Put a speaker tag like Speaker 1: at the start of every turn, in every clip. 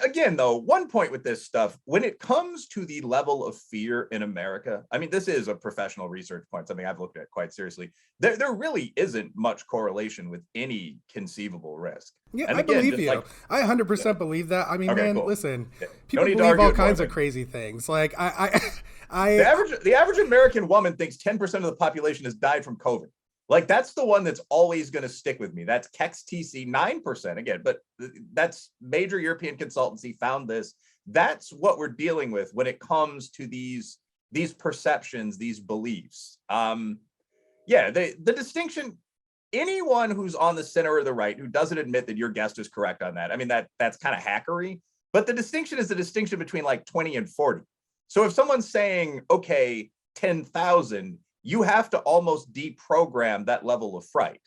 Speaker 1: again, though, one point with this stuff, when it comes to the level of fear in America, I mean, this is a professional research point, something I've looked at quite seriously. There really isn't much correlation with any conceivable risk.
Speaker 2: Yeah,
Speaker 1: And
Speaker 2: I
Speaker 1: again,
Speaker 2: believe
Speaker 1: just
Speaker 2: you.
Speaker 1: like,
Speaker 2: I
Speaker 1: yeah,
Speaker 2: 100% believe that. I mean,
Speaker 1: okay,
Speaker 2: man,
Speaker 1: cool.
Speaker 2: listen,
Speaker 1: Yeah.
Speaker 2: people
Speaker 1: Don't need to
Speaker 2: believe
Speaker 1: argue
Speaker 2: all
Speaker 1: it more,
Speaker 2: kinds of
Speaker 1: man.
Speaker 2: crazy things. Like
Speaker 1: The average American woman thinks 10% of the population has died from COVID. Like that's the one that's always going to stick with me. That's KexTC 9% again, but that's major European consultancy found this. That's what we're dealing with when it comes to these perceptions, these beliefs. Yeah, the distinction. Anyone who's on the center or the right who doesn't admit that your guest is correct on that, I mean that's kind of hackery. But the distinction is the distinction between like 20 and 40. So if someone's saying, okay, 10,000, you have to almost deprogram that level of fright.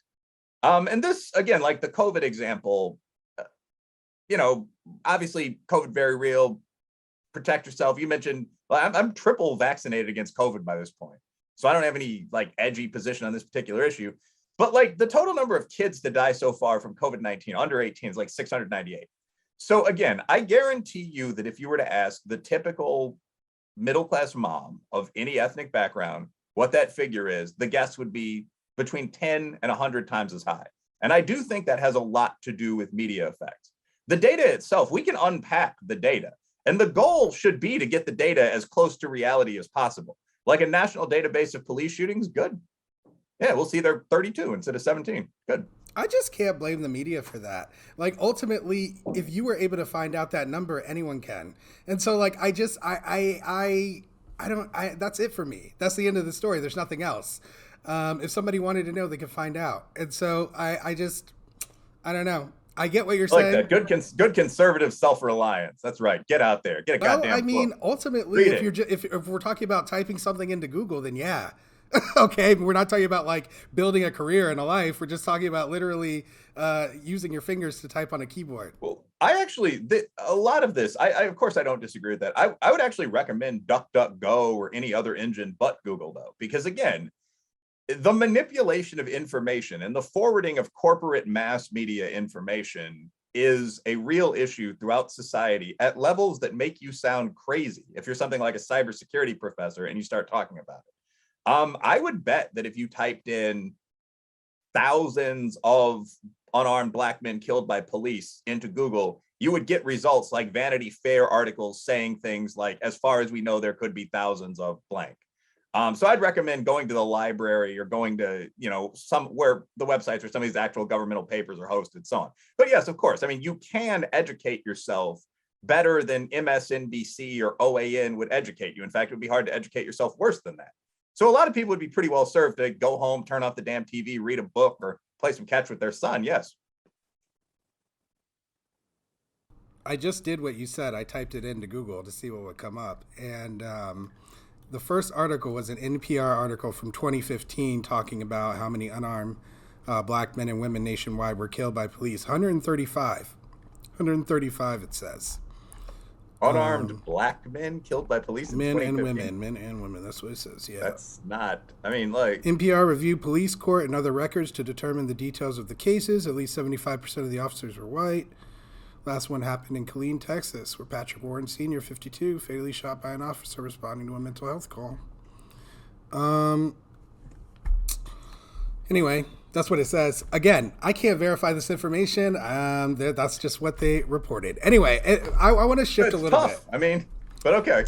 Speaker 1: And this, again, like the COVID example, obviously COVID very real, protect yourself. You mentioned, well, I'm triple vaccinated against COVID by this point. So I don't have any like edgy position on this particular issue. But like the total number of kids to die so far from COVID-19 under 18 is like 698. So again, I guarantee you that if you were to ask the typical middle-class mom of any ethnic background what that figure is, the guess would be between 10 and 100 times as high. And I do think that has a lot to do with media effects. The data itself, we can unpack the data. And the goal should be to get the data as close to reality as possible. Like a national database of police shootings, good. Yeah, we'll see they're 32 instead of 17. Good.
Speaker 2: I just can't blame the media for that. Like ultimately, if you were able to find out that number, anyone can. And so like that's it for me. That's the end of the story. There's nothing else. If somebody wanted to know, they could find out. And so I don't know. I get what you're saying.
Speaker 1: Like that good conservative self-reliance. That's right. Get out there. Get a goddamn
Speaker 2: I mean,
Speaker 1: book.
Speaker 2: ultimately, if we're talking about typing something into Google, then yeah. Okay, we're not talking about like building a career and a life. We're just talking about literally using your fingers to type on a keyboard.
Speaker 1: Well, I actually, a lot of this, I of course, I don't disagree with that. I would actually recommend DuckDuckGo or any other engine but Google, though, because again, the manipulation of information and the forwarding of corporate mass media information is a real issue throughout society at levels that make you sound crazy if you're something like a cybersecurity professor and you start talking about it. I would bet that if you typed in thousands of unarmed black men killed by police into Google, you would get results like Vanity Fair articles saying things like, as far as we know, there could be thousands of blank. So I'd recommend going to the library or going to, where the websites or some of these actual governmental papers are hosted, so on. But yes, of course, I mean, you can educate yourself better than MSNBC or OAN would educate you. In fact, it would be hard to educate yourself worse than that. So a lot of people would be pretty well served to go home, turn off the damn TV, read a book, or play some catch with their son. Yes.
Speaker 2: I just did what you said. I typed it into Google to see what would come up. And the first article was an NPR article from 2015 talking about how many unarmed black men and women nationwide were killed by police. 135. 135, it says.
Speaker 1: Unarmed black men killed by police in 2015.
Speaker 2: Men and women. That's what it says. Yeah.
Speaker 1: That's not, I mean, like.
Speaker 2: NPR reviewed police court and other records to determine the details of the cases. At least 75% of the officers were white. Last one happened in Killeen, Texas, where Patrick Warren Sr., 52, fatally shot by an officer responding to a mental health call. Anyway, that's what it says. Again, I can't verify this information. That's just what they reported. Anyway, I want to shift a little bit.
Speaker 1: I mean, but okay.